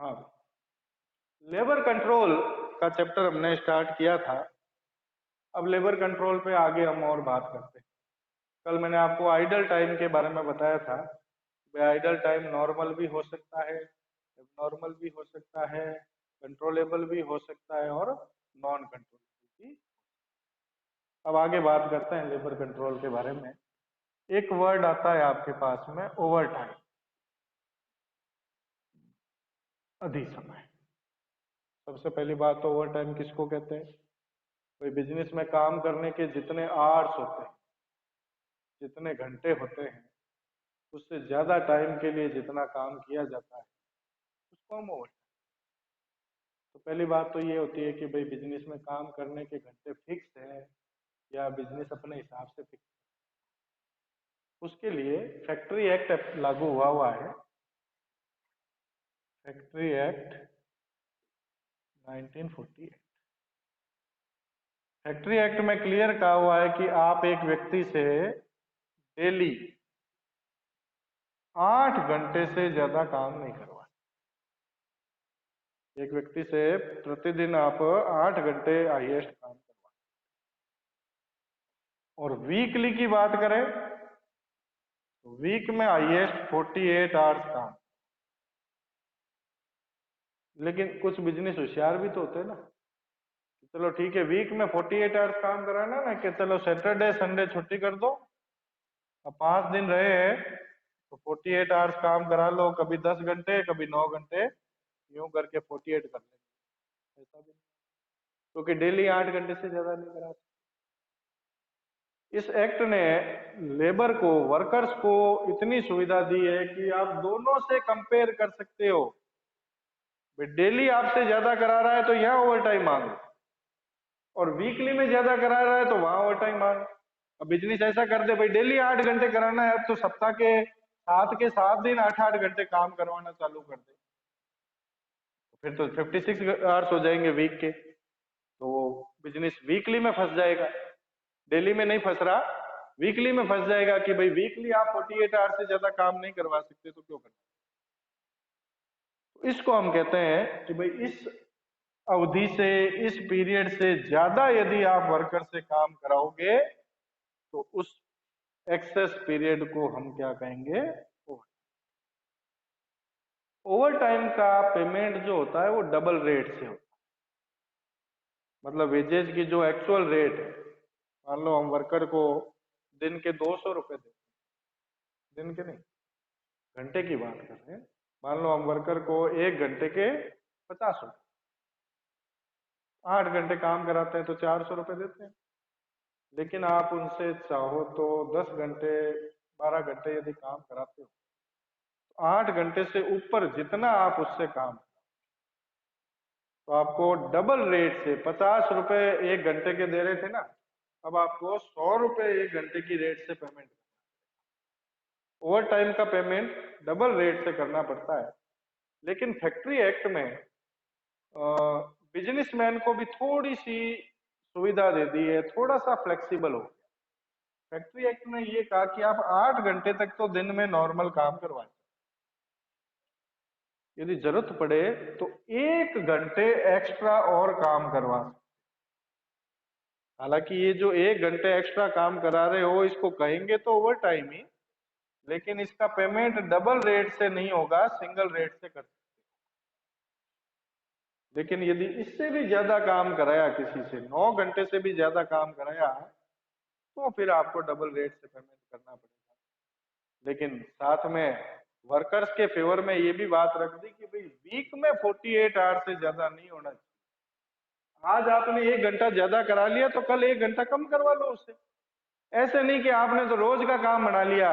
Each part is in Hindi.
हाँ, लेबर कंट्रोल का चैप्टर हमने स्टार्ट किया था। अब लेबर कंट्रोल पे आगे हम और बात करते हैं। कल मैंने आपको आइडल टाइम के बारे में बताया था। आइडल टाइम नॉर्मल भी हो सकता है, एबनॉर्मल भी हो सकता है, कंट्रोलेबल भी हो सकता है और नॉन कंट्रोलेबल भी। अब आगे बात करते हैं लेबर कंट्रोल के बारे में। एक वर्ड आता है आपके पास में, ओवर टाइम, अधिक समय। सबसे पहली बात तो ओवर टाइम किसको कहते हैं? कोई बिजनेस में काम करने के जितने आवर्स होते हैं, जितने घंटे होते हैं, उससे ज्यादा टाइम के लिए जितना काम किया जाता है उसको हम ओवर। तो पहली बात तो ये होती है कि भाई बिजनेस में काम करने के घंटे फिक्स है या बिजनेस अपने हिसाब से फिक्स। उसके लिए फैक्ट्री एक्ट लागू हुआ है, फैक्ट्री एक्ट 1948। फैक्ट्री एक्ट में क्लियर कहा हुआ है कि आप एक व्यक्ति से डेली 8 घंटे से ज्यादा काम नहीं करवा। एक व्यक्ति से प्रतिदिन आप 8 घंटे हाईएस्ट काम करवा। और वीकली की बात करें तो वीक में हाईएस्ट 48 आवर्स काम। लेकिन कुछ बिजनेस होशियार भी तो होते हैं ना, कि चलो ठीक है वीक में 48 आवर्स काम कराना ना, कि चलो सैटरडे संडे छुट्टी कर दो, अब 5 दिन रहे हैं तो 48 आवर्स काम करा लो, कभी 10 घंटे कभी 9 घंटे, यूं करके 48 कर लेंगे। ऐसा भी क्योंकि डेली 8 घंटे से ज्यादा नहीं करा। इस एक्ट ने लेबर को, वर्कर्स को इतनी सुविधा दी है कि आप दोनों से कंपेयर कर सकते हो। डेली आपसे ज्यादा करा रहा है तो यहाँ ओवर टाइम मांगो, और वीकली में ज्यादा करा रहा है तो वहां ओवर टाइम मांगो। अब बिजनेस ऐसा कर दे भाई डेली 8 घंटे कराना है, अब तो सप्ताह के 7 के 7 दिन 8 8 घंटे काम करवाना चालू कर दे, तो फिर तो 56 आवर्स हो जाएंगे वीक के। तो वो बिजनेस वीकली में फंस जाएगा, डेली में नहीं फंस रहा, वीकली में फंस जाएगा कि भाई वीकली आप 48 आवर्स से ज्यादा काम नहीं करवा सकते तो क्यों करना। तो इसको हम कहते हैं कि भाई इस अवधि से, इस पीरियड से ज्यादा यदि आप वर्कर से काम कराओगे तो उस एक्सेस पीरियड को हम क्या कहेंगे? ओवर। ओवर टाइम का पेमेंट जो होता है वो डबल रेट से होता है। मतलब वेजेज की जो एक्चुअल रेट है, मान लो हम वर्कर को दिन के 200 रुपए देते हैं, दिन के नहीं, घंटे की बात कर रहे हैं। मान लो हम वर्कर को 1 घंटे के 50 रुपए, 8 घंटे काम कराते हैं तो 400 रुपए देते हैं। लेकिन आप उनसे चाहो तो 10 घंटे, 12 घंटे यदि काम कराते हो, तो 8 घंटे से ऊपर जितना आप उससे काम, तो आपको डबल रेट से 50 रुपए 1 घंटे के दे रहे थे ना, अब आपको 100 रुपए 1 घंटे की रेट से पेमेंट। ओवर टाइम का पेमेंट डबल रेट से करना पड़ता है। लेकिन फैक्ट्री एक्ट में बिजनेसमैन को भी थोड़ी सी सुविधा दे दी है, थोड़ा सा फ्लेक्सिबल हो गया। फैक्ट्री एक्ट ने ये कहा कि आप 8 घंटे तक तो दिन में नॉर्मल काम करवाएं, यदि जरूरत पड़े तो 1 घंटे एक्स्ट्रा और काम करवा। हालांकि ये जो 1 घंटे एक्स्ट्रा काम करा रहे हो इसको कहेंगे तो ओवर टाइम ही, लेकिन इसका पेमेंट डबल रेट से नहीं होगा, सिंगल रेट से कर सकते। लेकिन यदि इससे भी ज्यादा काम कराया, किसी से 9 घंटे से भी ज्यादा काम कराया, तो फिर आपको डबल रेट से पेमेंट करना पड़ेगा। लेकिन साथ में वर्कर्स के फेवर में ये भी बात रख दी कि भाई वीक में 48 आवर्स से ज्यादा नहीं होना चाहिए। आज आपने 1 घंटा ज्यादा करा लिया तो कल 1 घंटा कम करवा लो उससे। ऐसे नहीं कि आपने तो रोज का काम बना लिया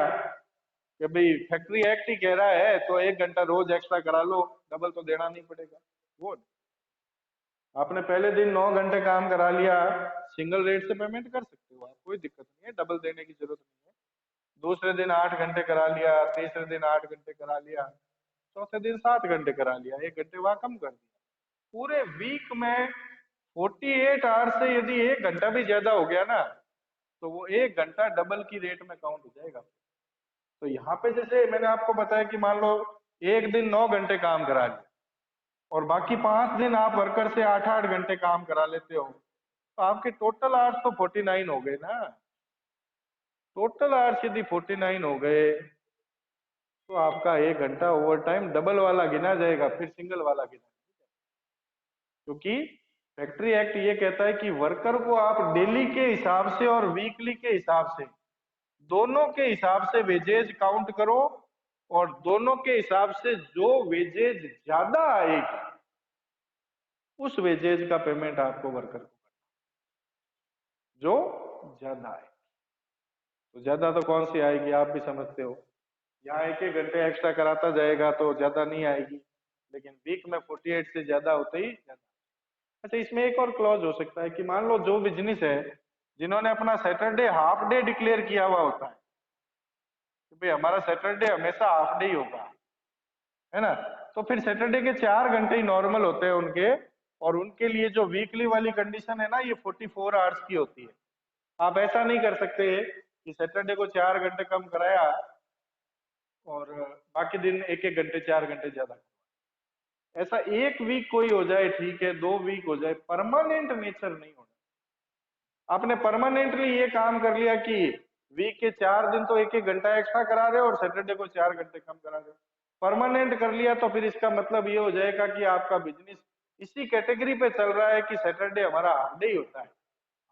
कि भाई फैक्ट्री एक्ट ही कह रहा है तो 1 घंटा रोज एक्स्ट्रा करा लो, डबल तो देना नहीं पड़ेगा। वो आपने पहले दिन 9 घंटे काम करा लिया, सिंगल रेट से पेमेंट कर सकते हो आप, कोई दिक्कत नहीं है, डबल देने की जरूरत नहीं है। दूसरे दिन 8 घंटे करा लिया, तीसरे दिन 8 घंटे करा लिया, चौथे दिन 7 घंटे करा लिया, 1 घंटे वहां कम कर दिया। पूरे वीक में 48 आवर्स से यदि 1 घंटा भी ज्यादा हो गया ना, तो वो 1 घंटा डबल की रेट में काउंट हो जाएगा। तो यहाँ पे जैसे मैंने आपको बताया कि मान लो एक दिन 9 घंटे काम करा लिया, और बाकी 5 दिन आप वर्कर से 8-8 घंटे काम करा लेते हो, तो आपके टोटल आवर्स तो 49 हो गए ना। टोटल आवर्स यदि 49 हो गए तो आपका 1 घंटा ओवर टाइम डबल वाला गिना जाएगा, फिर सिंगल वाला गिना, क्योंकि फैक्ट्री एक्ट ये कहता है कि वर्कर को आप डेली के हिसाब से और वीकली के हिसाब से, दोनों के हिसाब से वेजेज काउंट करो, और दोनों के हिसाब से जो वेजेज ज्यादा आएगी उस वेजेज का पेमेंट आपको वर्कर को करना, जो ज्यादा आएगी। तो ज्यादा तो कौन सी आएगी, आप भी समझते हो, यहाँ 1-1 घंटे एक्स्ट्रा कराता जाएगा तो ज्यादा नहीं आएगी, लेकिन वीक में 48 से ज्यादा होते ही ज्यादा। अच्छा, इसमें एक और क्लॉज हो सकता है कि मान लो जो बिजनेस है जिन्होंने अपना सैटरडे हाफ डे डिक्लेयर किया हुआ होता है कि भाई हमारा सैटरडे हमेशा हाफ डे ही होगा, है ना, तो फिर सैटरडे के 4 घंटे ही नॉर्मल होते हैं उनके, और उनके लिए जो वीकली वाली कंडीशन है ना, ये 44 आवर्स की होती है। आप ऐसा नहीं कर सकते कि सैटरडे को 4 घंटे कम कराया और बाकी दिन 1-1 घंटे 4 घंटे ज्यादा। ऐसा एक वीक कोई हो जाए ठीक है, 2 वीक हो जाए, परमानेंट नेचर नहीं होना। आपने परमानेंटली ये काम कर लिया कि वीक के 4 दिन तो 1-1 घंटा एक्स्ट्रा करा रहे हो और सैटरडे को 4 घंटे कम करा रहे हो, परमानेंट कर लिया, तो फिर इसका मतलब ये हो जाएगा कि आपका बिजनेस इसी कैटेगरी पे चल रहा है कि सैटरडे हमारा हाफ डे ही होता है,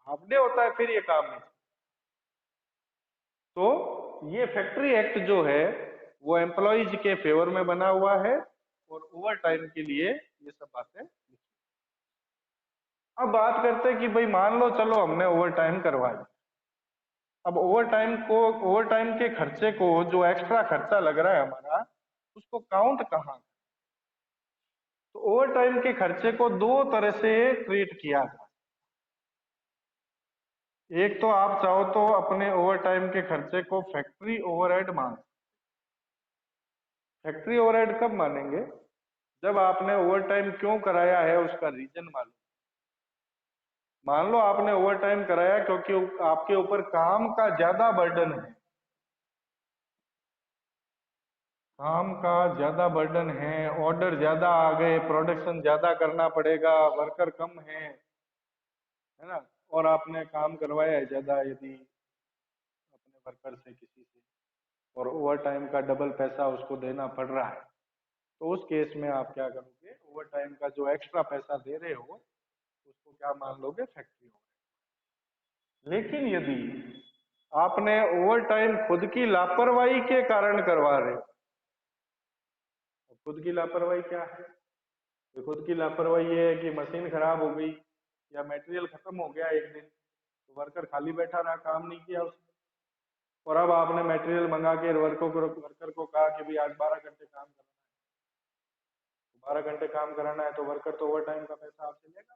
हाफ डे होता है, फिर ये काम नहीं। तो ये फैक्ट्री एक्ट जो है वो एम्प्लॉयज के फेवर में बना हुआ है, और ओवर टाइम के लिए ये सब बातें। अब बात करते हैं कि भाई मान लो चलो हमने ओवर टाइम करवाई, अब ओवर टाइम के खर्चे को, जो एक्स्ट्रा खर्चा लग रहा है हमारा, उसको काउंट कहाँ। तो ओवर टाइम के खर्चे को दो तरह से ट्रीट किया जाए। एक तो आप चाहो तो अपने ओवर टाइम के खर्चे को फैक्ट्री ओवरहेड मान, फैक्ट्री ओवरहेड कब मानेंगे, जब आपने ओवर टाइम क्यों कराया है उसका रीजन मालूम। मान लो आपने ओवर टाइम कराया क्योंकि आपके ऊपर काम का ज्यादा बर्डन है, काम का ज्यादा बर्डन है, ऑर्डर ज्यादा आ गए, प्रोडक्शन ज्यादा करना पड़ेगा, वर्कर कम है ना, और आपने काम करवाया है ज्यादा यदि अपने वर्कर से किसी से, और ओवर टाइम का डबल पैसा उसको देना पड़ रहा है, तो उस केस में आप क्या करोगे, ओवर टाइम का जो एक्स्ट्रा पैसा दे रहे हो उसको क्या मान लोगे, फैक्ट्री ओवर। लेकिन यदि आपने ओवर टाइम खुद की लापरवाही के कारण करवा रहे हो, तो खुद की लापरवाही क्या है, तो खुद की लापरवाही ये है कि मशीन खराब हो गई या मटेरियल खत्म हो गया एक दिन, तो वर्कर खाली बैठा रहा, काम नहीं किया उसने, और अब आपने मटेरियल मंगा के वर्कर को कहा कि भाई आज 12 घंटे काम करना है, 12 घंटे काम कराना है, तो वर्कर तो ओवर टाइम का पैसा आपसे लेगा।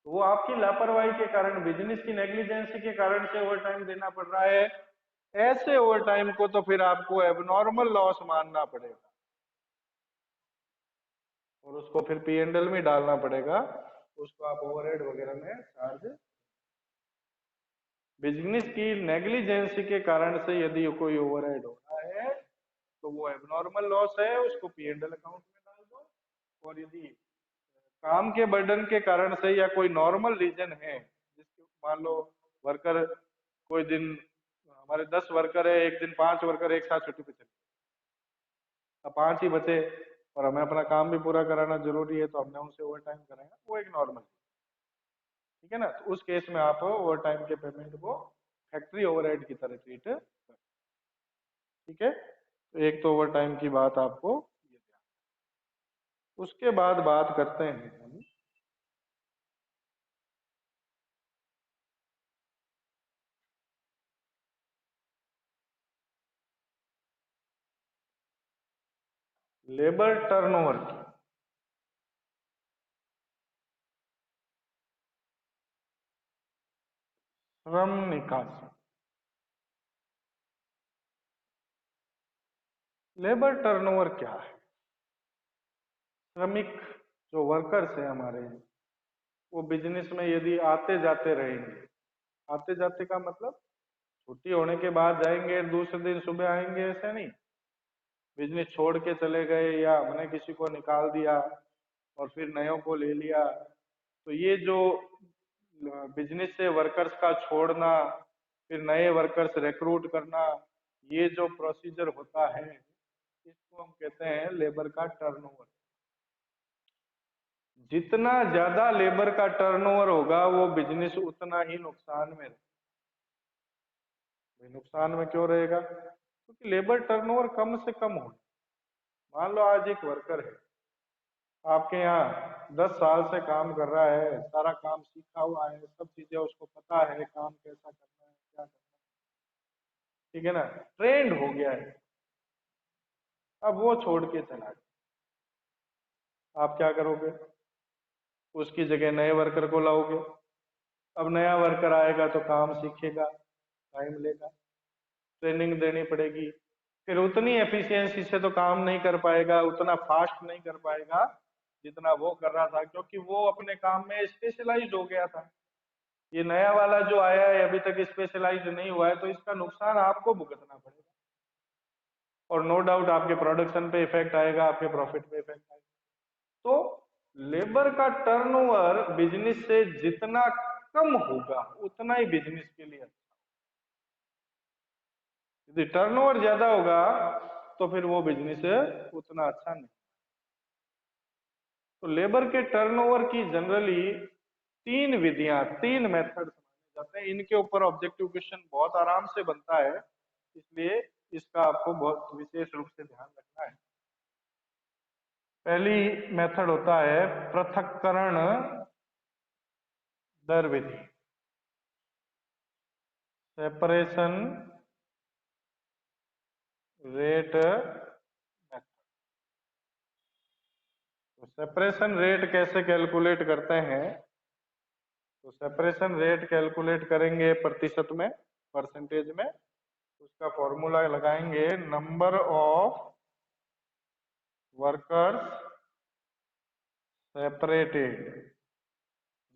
तो वो आपकी लापरवाही के कारण, बिजनेस की नेग्लिजेंसी के कारण से ओवर टाइम देना पड़ रहा है। ऐसे ओवर टाइम को तो फिर आपको एबनॉर्मल लॉस मानना पड़ेगा, और उसको फिर P&L में डालना पड़ेगा, उसको आप ओवरहेड वगैरह में चार्ज। बिजनेस की नेग्लिजेंसी के कारण से यदि कोई ओवरहेड हो रहा है तो वो एबनॉर्मल लॉस है, उसको P&L अकाउंट में डाल दो। और यदि काम के बर्डन के कारण से या कोई नॉर्मल रीजन है, जिसके मान लो वर्कर कोई दिन, हमारे 10 वर्कर है, एक दिन 5 वर्कर एक साथ छुट्टी पे चले, अब 5 ही बचे और हमें अपना काम भी पूरा कराना जरूरी है, तो हमने उनसे ओवर टाइम कराया, वो एक नॉर्मल, ठीक है ना। तो उस केस में आप ओवर टाइम के पेमेंट को फैक्ट्री ओवरहेड की तरह ट्रीट कर, ठीक है। तो एक तो ओवर टाइम की बात आपको ये ध्यान। उसके बाद बात करते हैं हम लेबर टर्नओवर की। श्रम निकासी, लेबर टर्नओवर क्या है। श्रमिक जो वर्कर्स है हमारे, वो बिजनेस में यदि आते जाते रहेंगे, आते जाते का मतलब छुट्टी होने के बाद जाएंगे, दूसरे दिन सुबह आएंगे, ऐसे नहीं, बिजनेस छोड़ के चले गए या हमने किसी को निकाल दिया, और फिर नयों को ले लिया। तो ये जो बिजनेस से वर्कर्स का छोड़ना, फिर नए वर्कर्स रिक्रूट करना, ये जो प्रोसीजर होता है, इसको हम कहते हैं लेबर का टर्नओवर। जितना ज्यादा लेबर का टर्नओवर होगा वो बिजनेस उतना ही नुकसान में रहेगा। भाई नुकसान में क्यों रहेगा? क्योंकि लेबर टर्नओवर कम से कम हो। मान लो आज एक वर्कर है आपके यहाँ, 10 साल से काम कर रहा है, सारा काम सीखा हुआ है, सब चीजें उसको पता है, काम कैसा करना है, क्या करना है, ठीक है ना, ट्रेंड हो गया है। अब वो छोड़ के चला गया, आप क्या करोगे? उसकी जगह नए वर्कर को लाओगे। अब नया वर्कर आएगा तो काम सीखेगा, टाइम लेगा, ट्रेनिंग देनी पड़ेगी, फिर उतनी एफिशिएंसी से तो काम नहीं कर पाएगा, उतना फास्ट नहीं कर पाएगा जितना वो कर रहा था, क्योंकि वो अपने काम में स्पेशलाइज्ड हो गया था। ये नया वाला जो आया है अभी तक स्पेशलाइज्ड नहीं हुआ है, तो इसका नुकसान आपको भुगतना पड़ेगा, और नो डाउट आपके प्रोडक्शन पे इफेक्ट आएगा, आपके प्रॉफिट पे इफेक्ट आएगा। तो लेबर का टर्नओवर बिजनेस से जितना कम होगा उतना ही बिजनेस के लिए अच्छा। यदि टर्नओवर ज्यादा होगा तो फिर वो बिजनेस उतना अच्छा नहीं। तो लेबर के टर्नओवर की जनरली 3 विधियां, 3 मेथड माने जाते हैं। इनके ऊपर ऑब्जेक्टिव क्वेश्चन बहुत आराम से बनता है, इसलिए इसका आपको बहुत विशेष रूप से ध्यान रखना है। पहली मेथड होता है पृथक्करण दर विधि, सेपरेशन रेट मेथड। तो सेपरेशन रेट कैसे कैलकुलेट करते हैं? तो सेपरेशन रेट कैलकुलेट करेंगे प्रतिशत में, परसेंटेज में। उसका फॉर्मूला लगाएंगे नंबर ऑफ वर्कर्स सेपरेटेड।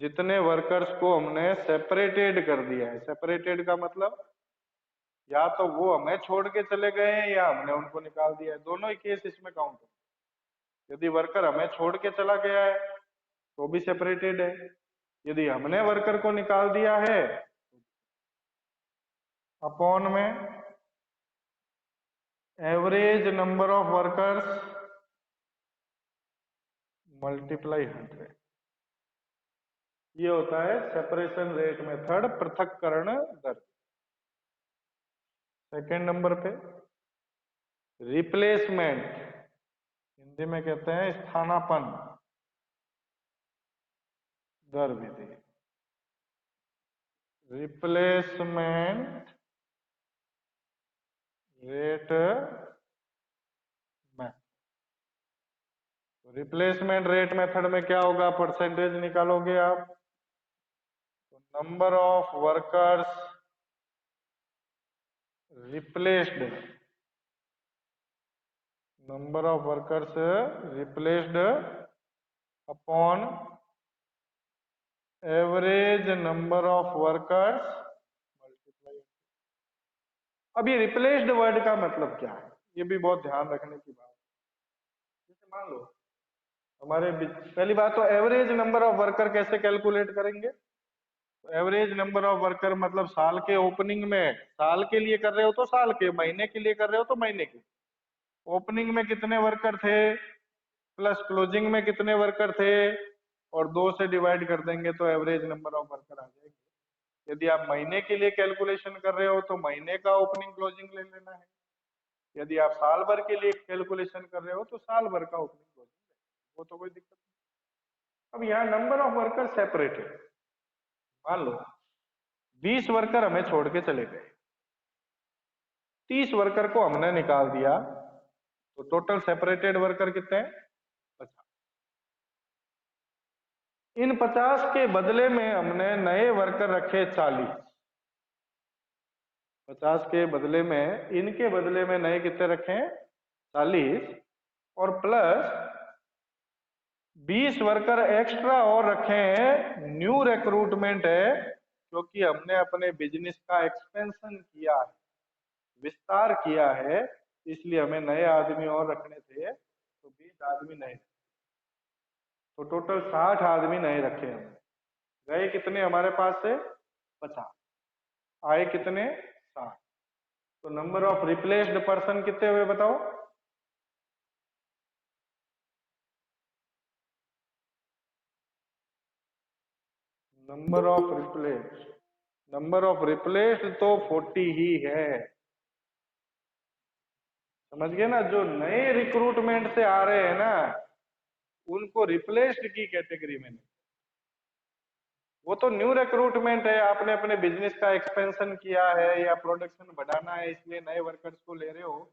जितने वर्कर्स को हमने सेपरेटेड कर दिया है, सेपरेटेड का मतलब या तो वो हमें छोड़ के चले गए हैं या हमने उनको निकाल दिया है, दोनों ही केस इसमें काउंट हो। यदि वर्कर हमें छोड़ के चला गया है तो भी सेपरेटेड है, यदि हमने वर्कर को निकाल दिया है अपॉन में average number of workers multiply 100। ये होता है सेपरेशन रेट मेथड, पृथक्करण दर। सेकेंड नंबर पे रिप्लेसमेंट, हिंदी में कहते हैं स्थानापन्न दर विधि, replacement rate method. Replacement rate method में क्या होगा? परसेंटेज निकालोगे आप, तो number of workers replaced, number of workers replaced upon average number of workers multiply. अब ये रिप्लेस्ड वर्ड का मतलब क्या है, ये भी बहुत ध्यान रखने की बात है। जैसे मान लो हमारे पहली बात तो एवरेज नंबर ऑफ वर्कर कैसे कैलकुलेट करेंगे? तो एवरेज नंबर ऑफ वर्कर मतलब साल के ओपनिंग में, साल के लिए कर रहे हो तो साल के, महीने के लिए कर रहे हो तो महीने के, ओपनिंग में कितने वर्कर थे प्लस क्लोजिंग में कितने वर्कर थे, और 2 से डिवाइड कर देंगे तो एवरेज नंबर ऑफ वर्कर आ जाएंगे। यदि आप महीने के लिए कैलकुलेशन कर रहे हो तो महीने का ओपनिंग क्लोजिंग ले लेना है, यदि आप साल भर के लिए कैलकुलेशन कर रहे हो तो साल भर का ओपनिंग क्लोजिंग, वो तो कोई दिक्कत नहीं। अब यहाँ नंबर ऑफ वर्कर सेपरेटेड, मान लो 20 वर्कर हमें छोड़ के चले गए, 30 वर्कर को हमने निकाल दिया, तो टोटल सेपरेटेड वर्कर कितने हैं? 50। इन 50 के बदले में हमने नए वर्कर रखे 40। 50 के बदले में, इनके बदले में नए कितने रखे हैं? 40, और प्लस 20 वर्कर एक्स्ट्रा और रखे हैं, न्यू रिक्रूटमेंट है, क्योंकि हमने अपने बिजनेस का एक्सपेंशन किया है, विस्तार किया है, इसलिए हमें नए आदमी और रखने थे, तो 20 आदमी नए। तो टोटल 60 आदमी नए रखे हमने। गए कितने हमारे पास से? 50। आए कितने? 60। तो नंबर ऑफ रिप्लेस्ड पर्सन कितने हुए बताओ? नंबर ऑफ रिप्लेस्ड तो 40 ही है। समझ गए ना? जो नए रिक्रूटमेंट से आ रहे हैं ना, उनको रिप्लेस्ड की कैटेगरी में नहीं। वो तो न्यू रिक्रूटमेंट है, आपने अपने बिजनेस का एक्सपेंशन किया है या प्रोडक्शन बढ़ाना है इसलिए नए वर्कर्स को ले रहे हो,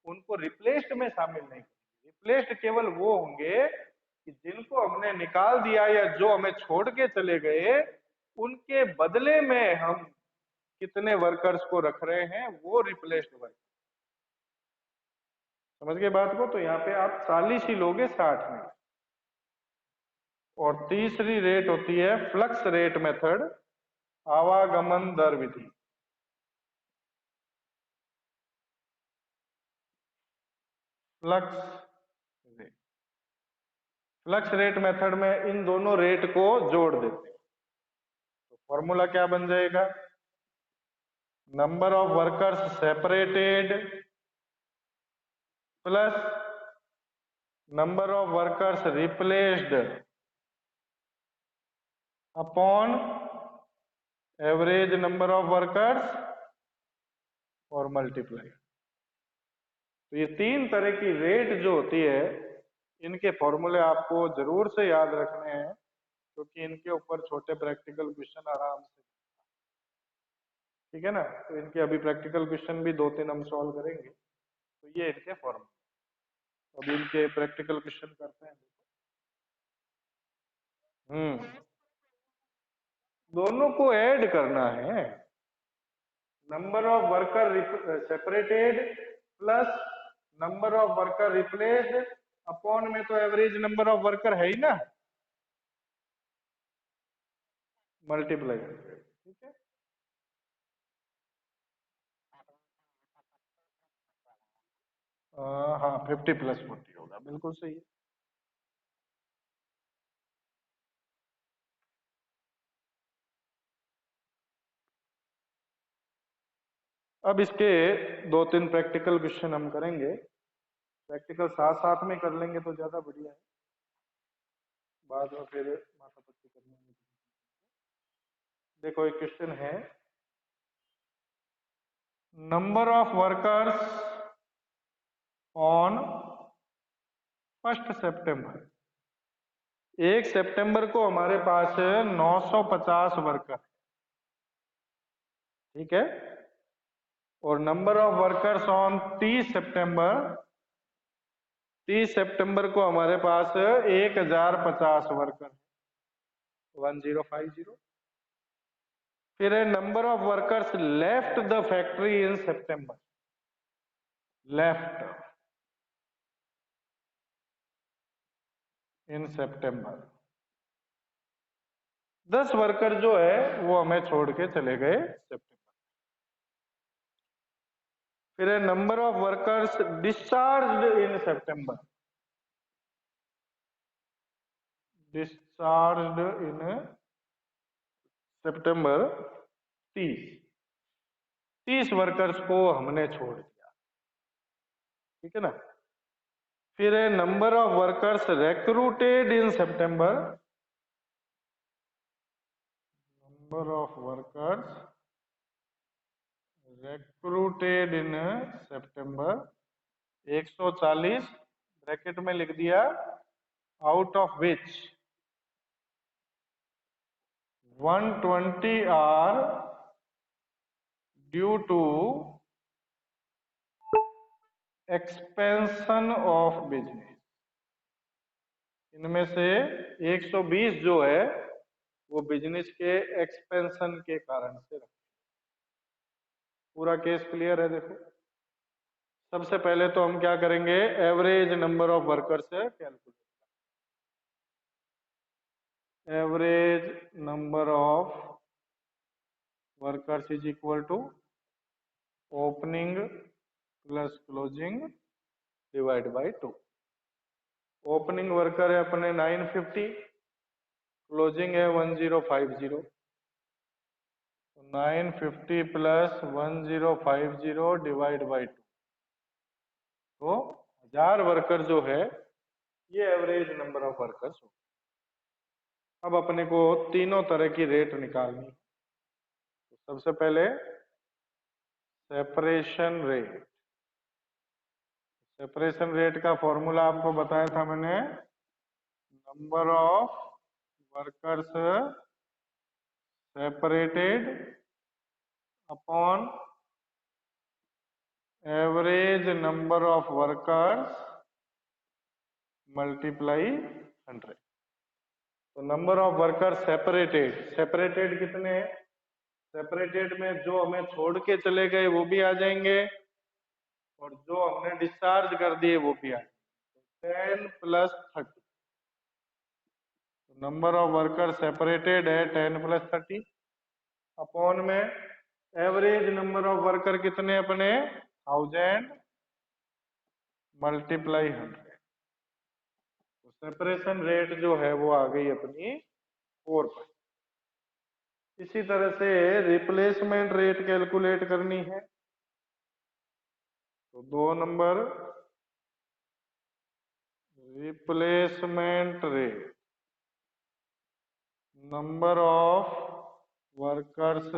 उनको रिप्लेस्ड में शामिल नहीं। रिप्लेस्ड केवल वो होंगे कि जिनको हमने निकाल दिया या जो हमें छोड़ के चले गए, उनके बदले में हम कितने वर्कर्स को रख रहे हैं, वो रिप्लेस्ड वर्कर। समझ गए बात को? तो यहाँ पे आप 40 ही लोगे 60 में। और तीसरी रेट होती है फ्लक्स रेट मेथड, आवागमन दर विधि। Flux rate, flux rate method में इन दोनों रेट को जोड़ देते हैं। तो फॉर्मूला क्या बन जाएगा? Number of workers separated plus number of workers replaced upon average number of workers और मल्टीप्लाई। तो ये तीन तरह की रेट जो होती है, इनके फॉर्मूले आपको जरूर से याद रखने हैं, क्योंकि इनके ऊपर छोटे प्रैक्टिकल क्वेश्चन आराम से। ठीक है ना? तो इनके अभी प्रैक्टिकल क्वेश्चन भी 2-3 हम सॉल्व करेंगे। तो ये इनके फॉर्मूले। अभी इनके प्रैक्टिकल क्वेश्चन करते हैं। दोनों को ऐड करना है। Number of worker separated plus number of worker replaced upon में तो एवरेज नंबर ऑफ वर्कर है ही ना, मल्टीप्लाई। ठीक है? हाँ, 50 प्लस 40 होगा, बिल्कुल सही है। अब इसके 2-3 प्रैक्टिकल क्वेश्चन हम करेंगे। प्रैक्टिकल साथ साथ में कर लेंगे तो ज्यादा बढ़िया है, बाद में फिर माथापच्ची करने में। देखो एक क्वेश्चन है, नंबर ऑफ वर्कर्स ऑन 1 सितंबर। 1 सितंबर को हमारे पास 950 वर्कर। ठीक है? और नंबर ऑफ वर्कर्स ऑन 30 सितंबर, 30 सितंबर को हमारे पास 1050 वर्कर, 1050। फिर है number of workers left the factory in September. Left in September 10 worker जो है वो हमें छोड़ के चले गए सितंबर। फिर है number of workers discharged in September, discharged in September 30। 30 वर्कर्स को हमने छोड़ दिया। ठीक है ना? फिर है number of workers recruited in September, number of workers recruited in September 140, bracket में लिख दिया, out of which 120 are due to expansion of business. इनमें से 120 जो है वो बिजनेस के एक्सपेंशन के कारण से रखे। पूरा केस क्लियर है? देखो, सबसे पहले तो हम क्या करेंगे, एवरेज नंबर ऑफ वर्कर्स से calculate. Average number of workers is equal to opening plus closing divide by 2। Opening worker है अपने 950, क्लोजिंग है 1050। 950 प्लस 1050 डिवाइड बाई 2, तो 1000 वर्कर जो है ये एवरेज नंबर ऑफ वर्कर्स हो। अब अपने को तीनों तरह की रेट निकालनी है। तो सबसे पहले सेपरेशन रेट। सेपरेशन रेट का फॉर्मूला आपको बताया था मैंने, number of workers separated upon average number of workers multiply 100। तो number of workers separated, separated कितने हैं? सेपरेटेड में जो हमें छोड़ के चले गए वो भी आ जाएंगे, और जो हमने डिस्चार्ज कर दिए वो भी आ जाएंगे। 10 plus 30, number of worker separated है 10 प्लस 30, अपॉन में एवरेज नंबर ऑफ वर्कर कितने अपने 1000 मल्टीप्लाई 100। तो सेपरेशन रेट जो है वो आ गई अपनी 4%। इसी तरह से रिप्लेसमेंट रेट कैलकुलेट करनी है। तो 2 number replacement rate, number of workers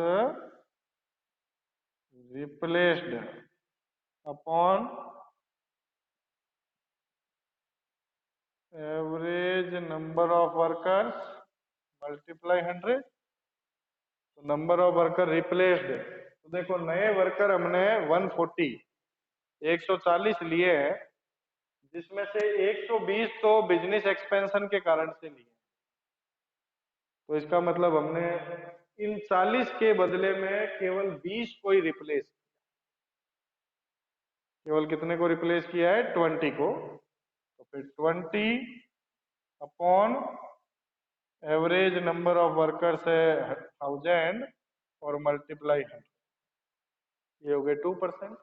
replaced upon average number of workers multiply 100। तो नंबर ऑफ वर्कर रिप्लेस्ड, तो देखो नए वर्कर हमने 140 140 लिए हैं, जिसमें से 120 तो बिजनेस एक्सपेंशन के कारण से लिए। तो इसका मतलब हमने इन 40 के बदले में केवल 20 को ही रिप्लेस, केवल कितने को रिप्लेस किया है? 20 को। तो फिर 20 upon average number of workers है 1000 और मल्टीप्लाई 100, ये हो गए 2%।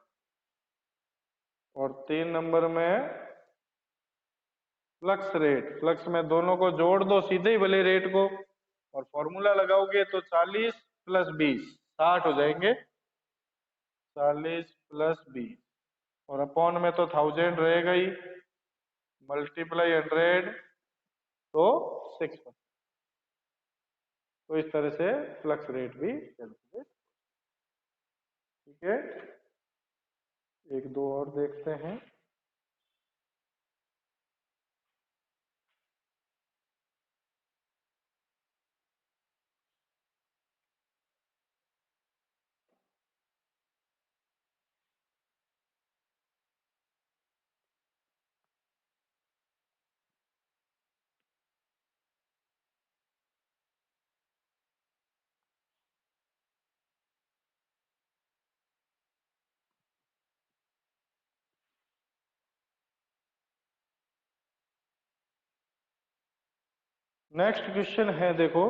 और 3 नंबर में फ्लक्स रेट, फ्लक्स में दोनों को जोड़ दो सीधे ही भले रेट को, और फॉर्मूला लगाओगे तो 40 प्लस 20 60 हो जाएंगे, 40 प्लस 20, और अपॉन में तो 1000 रहेगा ही, मल्टीप्लाई 100 तो 6%। तो इस तरह से फ्लक्स रेट भी कैलकुलेट। ठीक है, एक दो और देखते हैं। नेक्स्ट क्वेश्चन है, देखो,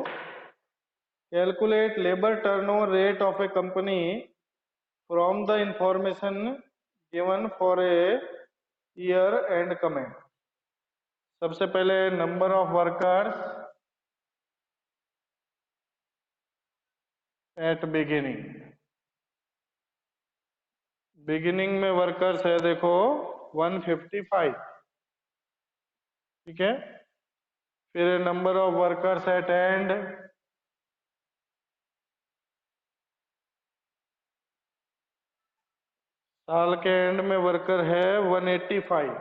calculate labour turnover rate of a company from the information given for a year and comment. सबसे पहले number of workers at beginning, beginning में वर्कर्स है देखो 155, ठीक है। फिर number of workers at end, साल के एंड में वर्कर है 185,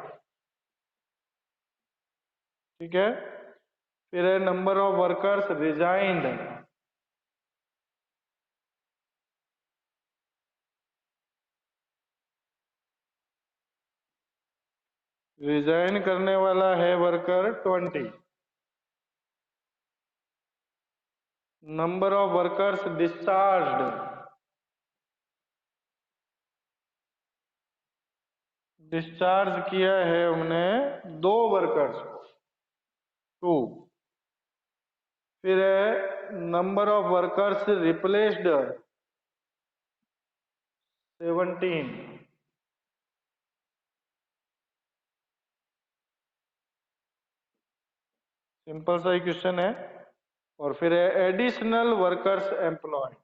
ठीक है। फिर है number of workers resigned, resign करने वाला है worker 20। Number of workers discharged, discharge किया है हमने 2 वर्कर्स को, 2। फिर है number of workers replaced 17, simple सा ही क्वेश्चन है। और फिर है एडिशनल वर्कर्स एम्प्लॉयड।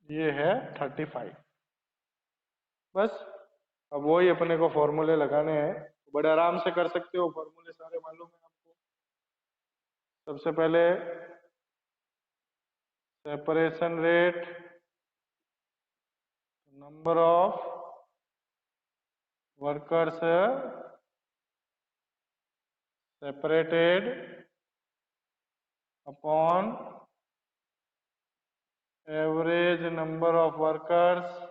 ये है 35। बस अब वही अपने को फॉर्मूले लगाने हैं, बड़े आराम से कर सकते हो, फॉर्मूले सारे मालूम है आपको। सबसे पहले separation rate, number of workers separated upon average number of workers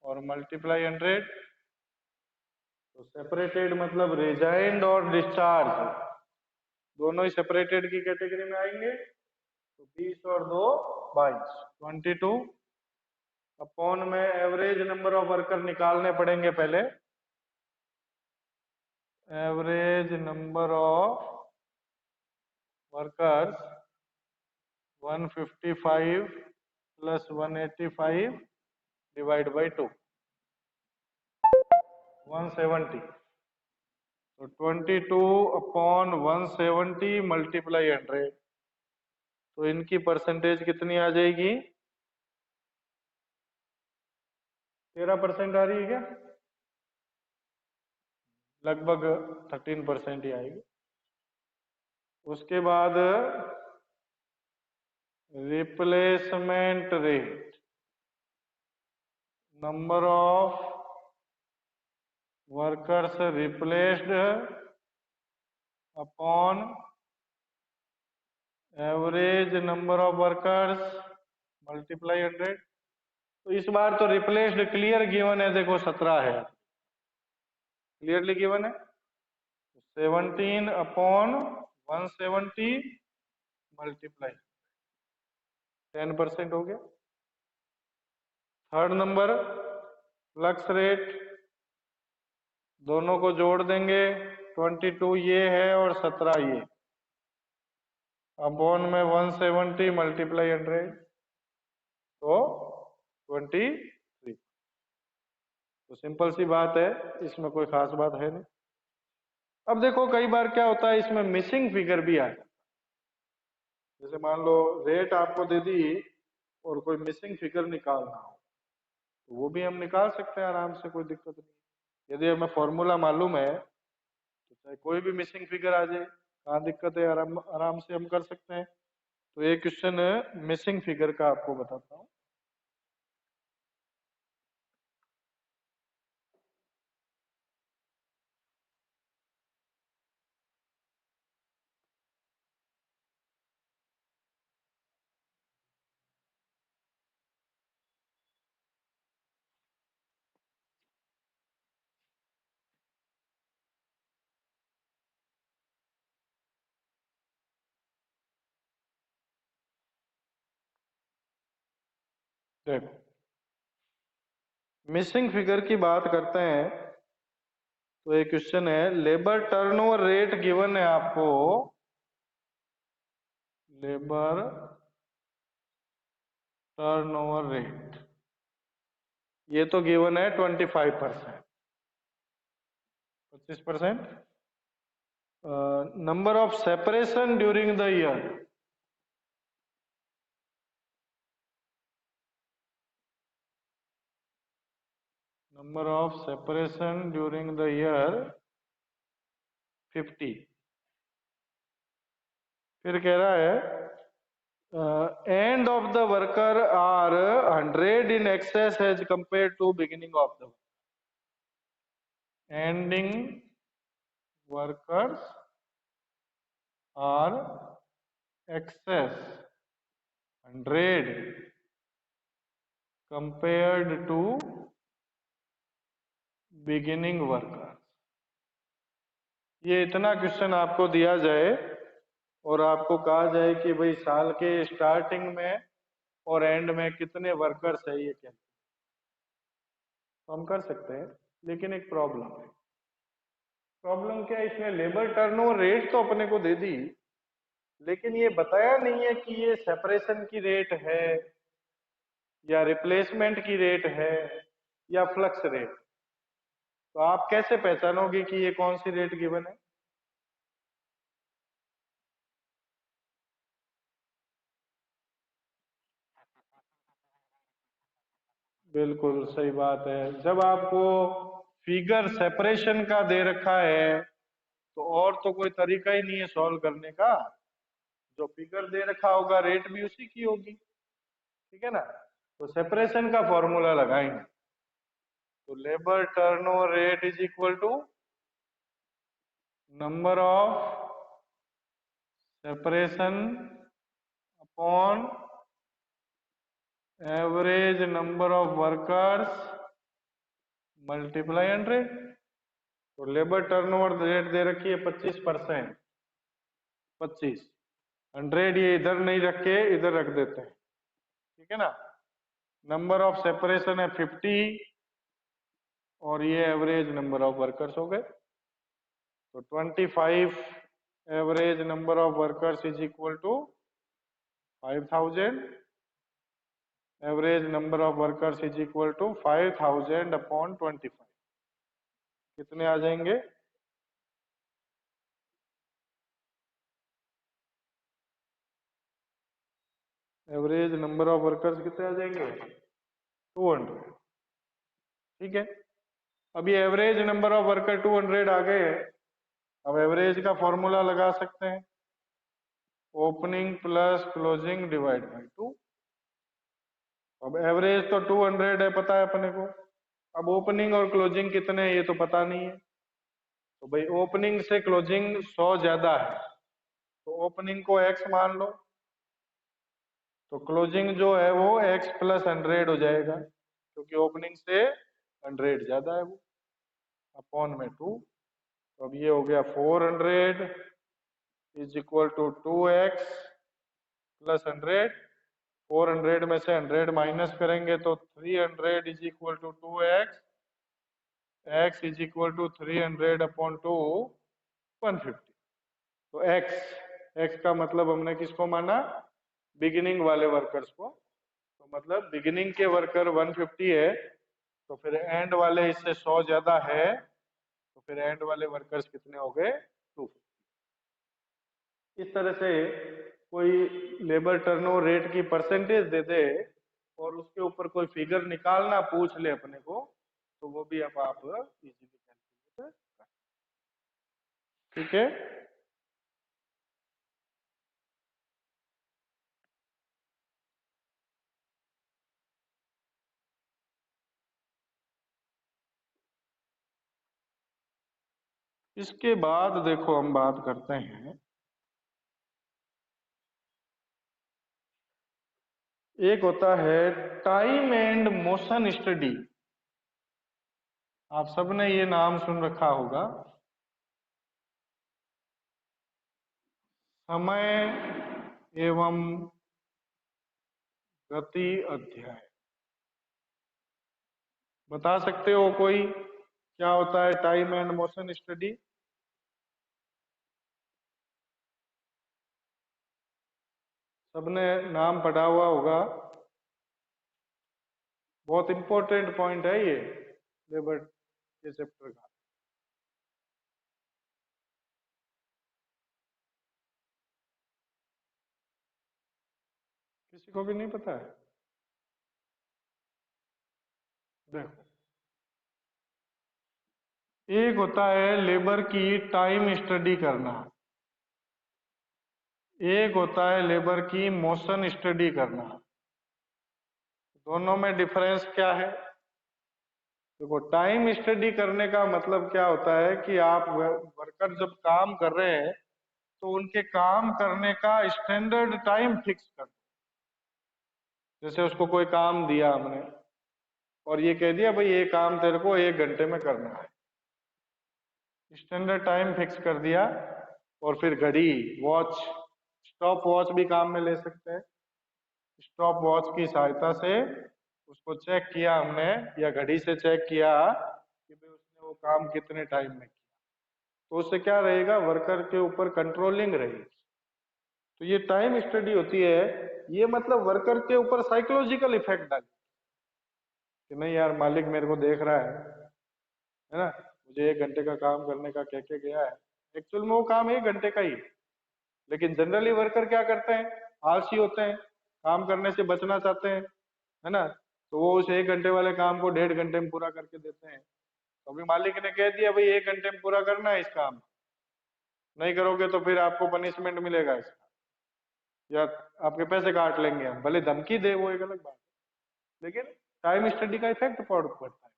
और मल्टीप्लाई 100। तो सेपरेटेड मतलब रिजाइंड और डिस्चार्ज दोनों ही सेपरेटेड की कैटेगरी में आएंगे। तो 20 और 2 22, 22 अपॉन में एवरेज नंबर ऑफ वर्कर निकालने पड़ेंगे पहले। Average number of workers 155 plus 185 divide by 2, 170। तो 22 अपॉन 170 मल्टीप्लाई 100। तो इनकी परसेंटेज कितनी आ जाएगी? 13% आ रही है क्या? लगभग 13% ही आएगी। उसके बाद replacement rate, number of workers replaced upon average number of workers multiply 100। तो इस बार तो रिप्लेस्ड क्लियर गिवन है, देखो 17 है, क्लियरली गिवन है। 17 अपॉन 170 मल्टीप्लाई 10% हो गया। थर्ड नंबर फ्लक्स रेट, दोनों को जोड़ देंगे, 22 ये है और 17 ये, अपॉन में 170 मल्टीप्लाई 100, तो 23। तो सिंपल सी बात है, इसमें कोई खास बात है नहीं। अब देखो कई बार क्या होता है, इसमें मिसिंग फिगर भी आ जाता है। जैसे मान लो रेट आपको दे दी और कोई मिसिंग फिगर निकालना हो, तो वो भी हम निकाल सकते हैं आराम से, कोई दिक्कत नहीं। यदि हमें फॉर्मूला मालूम है तो चाहे कोई भी मिसिंग फिगर आ जाए, कहाँ दिक्कत है, आराम आराम से हम कर सकते हैं। तो ये क्वेश्चन मिसिंग फिगर का आपको बताता हूँ। देखो मिसिंग फिगर की बात करते हैं, तो एक क्वेश्चन है, लेबर टर्नओवर रेट गिवन है आपको, लेबर टर्नओवर रेट ये तो गिवन है 25%, 25%। Number of separation during the year, number of separation during the year 50। फिर कह रहा है end of the worker are 100 in excess as compare to beginning of the ending workers are excess 100 compared to beginning worker. ये इतना क्वेश्चन आपको दिया जाए और आपको कहा जाए कि भाई साल के स्टार्टिंग में और एंड में कितने वर्कर्स है, ये क्या, तो हम कर सकते हैं। लेकिन एक प्रॉब्लम है। प्रॉब्लम क्या है, इसमें लेबर टर्नओवर रेट तो अपने को दे दी, लेकिन ये बताया नहीं है कि ये सेपरेशन की रेट है या रिप्लेसमेंट की रेट है या फ्लक्स रेट, तो आप कैसे पहचानोगे कि ये कौन सी रेट गिवन है? बिल्कुल सही बात है। जब आपको फिगर सेपरेशन का दे रखा है तो और तो कोई तरीका ही नहीं है सॉल्व करने का, जो फिगर दे रखा होगा रेट भी उसी की होगी, ठीक है ना। तो सेपरेशन का फॉर्मूला लगाएंगे, तो labour turnover rate is equal to number of separation upon average number of workers multiply 100। तो लेबर टर्नओवर रेट दे रखी है 25%, 25, 100 ये इधर नहीं रख के इधर रख देते हैं, ठीक है ना। नंबर ऑफ सेपरेशन है 50 और ये एवरेज नंबर ऑफ वर्कर्स हो गए, तो 25 average number of workers is equal to 5000, average number of workers is equal to 5000 upon 25, कितने आ जाएंगे? एवरेज नंबर ऑफ वर्कर्स कितने आ जाएंगे? 200, ठीक है। अब ये एवरेज नंबर ऑफ वर्कर 200 आ गए हैं। अब एवरेज का फॉर्मूला लगा सकते हैं, opening plus closing divide by 2। अब एवरेज तो 200 है पता है अपने को, अब ओपनिंग और क्लोजिंग कितने हैं ये तो पता नहीं है, तो भाई ओपनिंग से क्लोजिंग 100 ज्यादा है तो ओपनिंग को x मान लो, तो क्लोजिंग जो है वो x प्लस 100 हो जाएगा क्योंकि ओपनिंग से 100 ज्यादा है वो, अपॉन में 2। तो अब ये हो गया 400 is equal to 2x plus 100। 400 में से 100 माइनस करेंगे तो 300 is equal to 2x, x is equal to 300 upon 2, 150। तो x का मतलब हमने किसको माना? बिगिनिंग वाले वर्कर्स को। तो मतलब बिगिनिंग के वर्कर 150 है, तो फिर एंड वाले इससे 100 ज्यादा है, तो फिर एंड वाले वर्कर्स कितने हो गए? 250। इस तरह से कोई लेबर टर्नओवर रेट की परसेंटेज दे दे और उसके ऊपर कोई फिगर निकालना पूछ ले अपने को, तो वो भी अब आप इजीली कैलकुलेट कर, ठीक है। इसके बाद देखो हम बात करते हैं, एक होता है टाइम एंड मोशन स्टडी। आप सबने ये नाम सुन रखा होगा, समय एवं गति अध्याय। बता सकते हो कोई क्या होता है टाइम एंड मोशन स्टडी? सबने नाम पढ़ा हुआ होगा, बहुत इंपॉर्टेंट पॉइंट है ये लेबर के चैप्टर का। किसी को भी नहीं पता है? देखो, एक होता है लेबर की टाइम स्टडी करना, एक होता है लेबर की मोशन स्टडी करना। दोनों में डिफरेंस क्या है? देखो, टाइम स्टडी करने का मतलब क्या होता है कि आप वर्कर जब काम कर रहे हैं तो उनके काम करने का स्टैंडर्ड टाइम फिक्स कर, जैसे उसको कोई काम दिया हमने और ये कह दिया भाई ये काम तेरे को 1 घंटे में करना है, स्टैंडर्ड टाइम फिक्स कर दिया। और फिर घड़ी, वॉच, स्टॉप वॉच भी काम में ले सकते हैं, स्टॉप वॉच की सहायता से उसको चेक किया हमने या घड़ी से चेक किया कि भाई उसने वो काम कितने टाइम में किया, तो उससे क्या रहेगा? वर्कर के ऊपर कंट्रोलिंग रहेगी। तो ये टाइम स्टडी होती है ये मतलब वर्कर के ऊपर साइकोलॉजिकल इफेक्ट डाले कि नहीं यार मालिक मेरे को देख रहा है ना, मुझे 1 घंटे का काम करने का कह के गया है, एक्चुअल में वो काम 1 घंटे का ही है। लेकिन जनरली वर्कर क्या करते हैं, आलसी होते हैं, काम करने से बचना चाहते हैं, है ना, तो वो उस 1 घंटे वाले काम को 1.5 घंटे में पूरा करके देते हैं। तो अभी मालिक ने कह दिया भाई 1 घंटे में पूरा करना है इस काम, नहीं करोगे तो फिर आपको पनिशमेंट मिलेगा इसका, या आपके पैसे काट लेंगे हम, भले धमकी दे वो एक अलग बात है, लेकिन टाइम स्टडी का इफेक्ट पड़ता है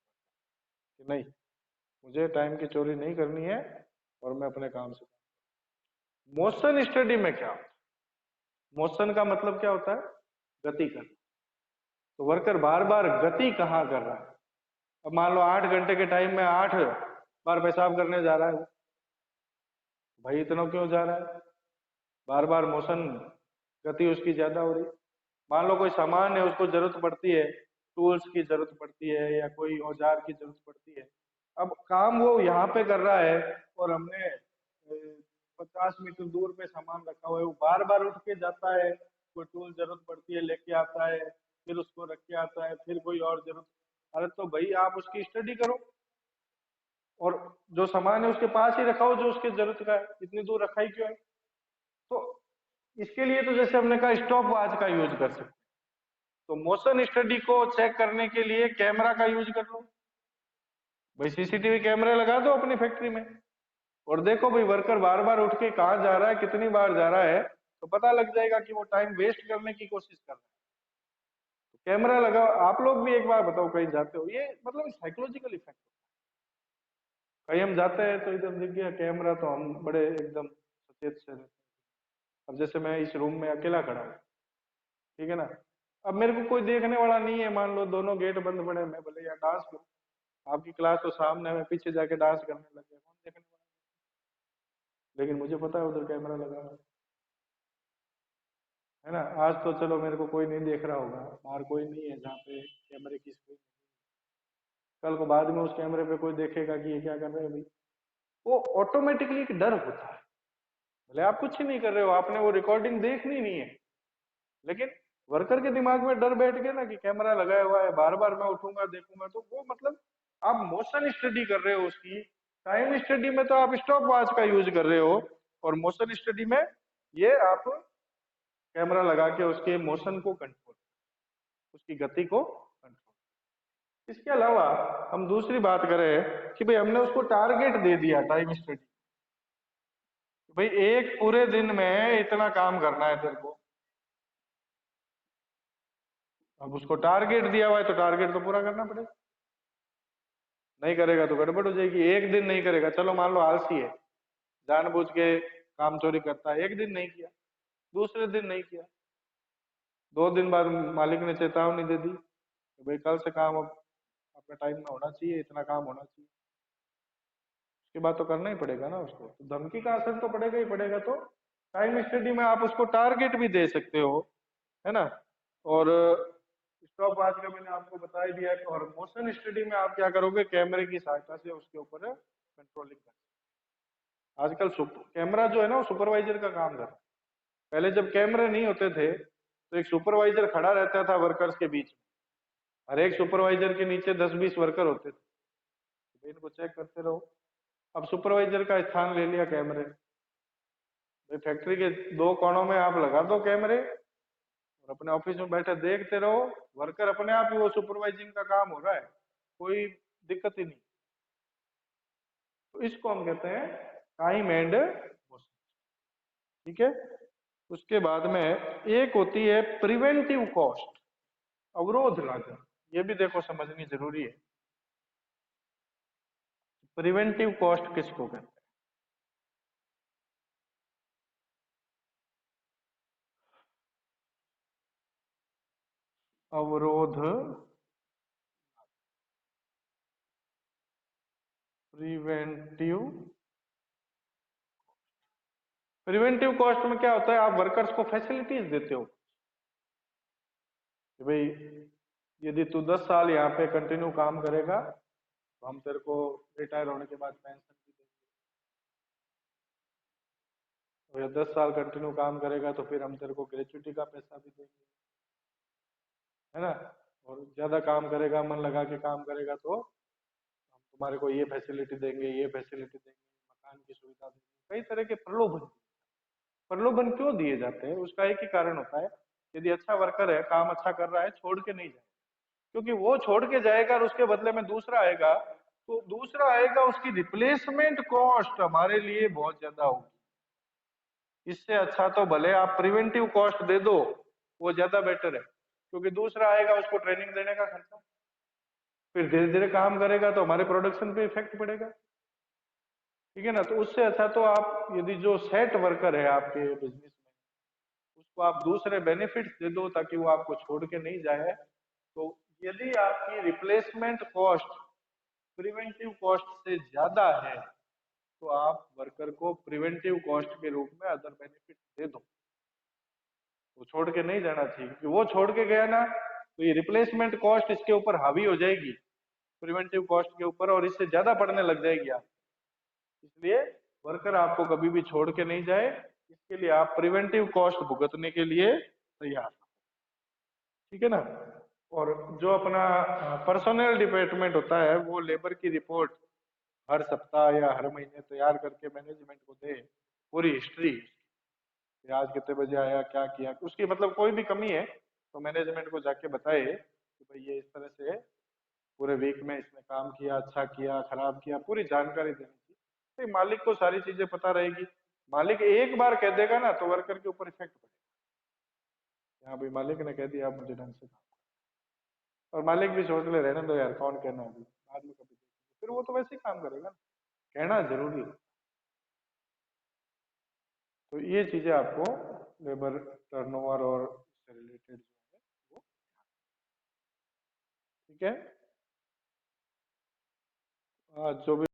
कि नहीं मुझे टाइम की चोरी नहीं करनी है और मैं अपने काम से। मोशन स्टडी में क्या होता है, मोशन का मतलब क्या होता है, गति करना। तो वर्कर बार बार गति कहाँ कर रहा है, अब मान लो 8 घंटे के टाइम में 8 बार पेशाब करने जा रहा है वो, भाई इतना क्यों जा रहा है, बार बार मोशन, गति उसकी ज्यादा हो रही। मान लो कोई सामान है उसको जरूरत पड़ती है, टूल्स की जरूरत पड़ती है या कोई औजार की जरूरत पड़ती है, अब काम वो यहाँ पे कर रहा है और हमने 50 मीटर दूर पे सामान रखा हुआ है, वो बार बार उठ के जाता है, कोई टूल जरूरत पड़ती है लेके आता है, फिर उसको रख के आता है, फिर कोई और जरूरत, अरे तो भाई आप उसकी स्टडी करो और जो सामान है उसके पास ही रखा हो जो उसकी जरूरत का है, इतनी दूर रखा ही क्यों है। तो इसके लिए तो जैसे हमने कहा स्टॉप वॉच का यूज कर सकते हैं, तो मोशन स्टडी को चेक करने के लिए कैमरा का यूज कर लो, भाई सीसीटीवी कैमरे लगा दो अपनी फैक्ट्री में और देखो भाई वर्कर बार बार उठ के कहाँ जा रहा है, कितनी बार जा रहा है, तो पता लग जाएगा कि वो टाइम वेस्ट करने की कोशिश कर रहा है। तो कैमरा लगाओ, आप लोग भी एक बार बताओ कहीं जाते हो, ये मतलब साइकोलॉजिकल इफेक्ट। कहीं हम जाते हैं तो इधर दिख गया कैमरा तो हम बड़े एकदम सचेत से रहते हैं। अब जैसे मैं इस रूम में अकेला खड़ा हूँ, ठीक है ना, अब मेरे को कोई देखने वाला नहीं है, मान लो दोनों गेट बंद पड़े, मैं भले यार डांस करूँ, आपकी क्लास तो सामने है, मैं पीछे जाके डांस करने लग गया, कौन देखने वाला, लेकिन मुझे पता है उधर कैमरा लगा है ना। आज तो चलो मेरे को कोई नहीं देख रहा होगा, बाहर कोई नहीं है जहाँ पे कैमरे की स्क्रीन, कल को बाद में उस कैमरे पे कोई देखेगा कि ये क्या कर रहे हैं भाई, वो ऑटोमेटिकली एक डर होता है, भले आप कुछ ही नहीं कर रहे हो, आपने वो रिकॉर्डिंग देखनी नहीं है, लेकिन वर्कर के दिमाग में डर बैठ गया ना कि कैमरा लगाया हुआ है, बार बार मैं उठूंगा देखूंगा, तो वो मतलब आप मोशन स्टडी कर रहे हो उसकी। टाइम स्टडी में तो आप स्टॉप वॉच का यूज कर रहे हो, और मोशन स्टडी में ये आप कैमरा लगा के उसके मोशन को कंट्रोल, उसकी गति को कंट्रोल। इसके अलावा हम दूसरी बात करें कि भाई हमने उसको टारगेट दे दिया टाइम स्टडी, भाई एक पूरे दिन में इतना काम करना है तेरे को, अब उसको टारगेट दिया हुआ है तो टारगेट तो पूरा करना पड़ेगा, नहीं करेगा तो गड़बड़ हो जाएगी। एक दिन नहीं करेगा, चलो मान लो आलसी है, जानबूझ के काम चोरी करता है, एक दिन नहीं किया, दूसरे दिन नहीं किया, 2 दिन बाद मालिक ने चेतावनी दे दी कि भाई कल से काम अब अपने टाइम में होना चाहिए, इतना काम होना चाहिए, उसके बाद तो करना ही पड़ेगा ना उसको, तो धमकी का असर तो पड़ेगा ही पड़ेगा। तो टाइम स्टडी में आप उसको टारगेट भी दे सकते हो, है ना, और स्टॉप वॉच का मैंने आपको बता ही दिया है। और मोशन स्टडी में आप क्या करोगे, कैमरे की सहायता से उसके ऊपर कंट्रोलिंग कर, आजकल कैमरा जो है ना वो सुपरवाइजर का काम कर रहा है। पहले जब कैमरे नहीं होते थे तो एक सुपरवाइजर खड़ा रहता था वर्कर्स के बीच में, हर एक सुपरवाइजर के नीचे 10-20 वर्कर होते थे, तो इनको चेक करते रहो। अब सुपरवाइजर का स्थान ले लिया कैमरे, भाई फैक्ट्री के 2 कोनों में आप लगा दो कैमरे और अपने ऑफिस में बैठे देखते रहो, वर्कर अपने आप ही वो सुपरवाइजिंग का काम हो रहा है, कोई दिक्कत ही नहीं। तो इसको हम कहते हैं टाइम एंड मोशन, ठीक है। उसके बाद में एक होती है प्रिवेंटिव कॉस्ट, अवरोध लागत, ये भी देखो समझनी जरूरी है। प्रिवेंटिव कॉस्ट किसको कहते हैं, अवरोध, प्रिवेंटिव, प्रिवेंटिव कॉस्ट में क्या होता है, आप वर्कर्स को फैसिलिटीज देते हो कि भाई यदि तू 10 साल यहाँ पे कंटिन्यू काम करेगा तो हम तेरे को रिटायर होने के बाद पेंशन भी देंगे, तो या 10 साल कंटिन्यू काम करेगा तो फिर हम तेरे को ग्रेचुइटी का पैसा भी देंगे, है ना। और ज्यादा काम करेगा, मन लगा के काम करेगा तो हम तुम्हारे को ये फैसिलिटी देंगे, ये फैसिलिटी देंगे, मकान की सुविधा देंगे। कई तरह के प्रलोभन। प्रलोभन क्यों दिए जाते हैं, उसका एक ही कारण होता है, यदि अच्छा वर्कर है, काम अच्छा कर रहा है, छोड़ के नहीं जाए। क्योंकि वो छोड़ के जाएगा और उसके बदले में दूसरा आएगा, तो दूसरा आएगा, उसकी रिप्लेसमेंट कॉस्ट हमारे लिए बहुत ज्यादा होगी। इससे अच्छा तो भले आप प्रिवेंटिव कॉस्ट दे दो, वो ज्यादा बेटर है। क्योंकि दूसरा आएगा, उसको ट्रेनिंग देने का खर्चा, फिर धीरे धीरे काम करेगा तो हमारे प्रोडक्शन पे इफेक्ट पड़ेगा। ठीक है ना। तो उससे अच्छा तो आप यदि जो सेट वर्कर है आपके बिजनेस में, उसको आप दूसरे बेनिफिट्स दे दो ताकि वो आपको छोड़ के नहीं जाए। तो यदि आपकी रिप्लेसमेंट कॉस्ट प्रिवेंटिव कॉस्ट से ज्यादा है, तो आप वर्कर को प्रिवेंटिव कॉस्ट के रूप में अदर बेनिफिट दे दो। वो छोड़ के नहीं जाना चाहिए, क्योंकि वो छोड़ के गया ना, तो ये रिप्लेसमेंट कॉस्ट इसके ऊपर हावी हो जाएगी, प्रिवेंटिव कॉस्ट के ऊपर, और इससे ज्यादा पड़ने लग जाएगी आप। इसलिए वर्कर आपको कभी भी छोड़ के नहीं जाए, इसके लिए आप प्रिवेंटिव कॉस्ट भुगतने के लिए तैयार। ठीक है ना। और जो अपना पर्सनल डिपार्टमेंट होता है, वो लेबर की रिपोर्ट हर सप्ताह या हर महीने तैयार करके मैनेजमेंट को दे, पूरी हिस्ट्री कि आज कितने बजे आया, क्या किया, उसकी मतलब कोई भी कमी है तो मैनेजमेंट को जाके बताए कि भाई ये इस तरह से पूरे वीक में इसने काम किया, अच्छा किया, खराब किया, पूरी जानकारी देनी चाहिए। तो मालिक को सारी चीजें पता रहेगी। मालिक एक बार कह देगा ना तो वर्कर के ऊपर इफेक्ट पड़ेगा। हाँ भाई, मालिक ने कह दिया, आप मुझे ढंग से काम। और मालिक भी सोच ले, रहने दो यार, कौन कहना अभी, बाद में कभी देखेंगे, फिर वो तो वैसे ही काम करेगा ना। कहना जरूरी है। तो ये चीजें आपको लेबर टर्नओवर और इससे रिलेटेड जो है वो, ठीक है। जो भी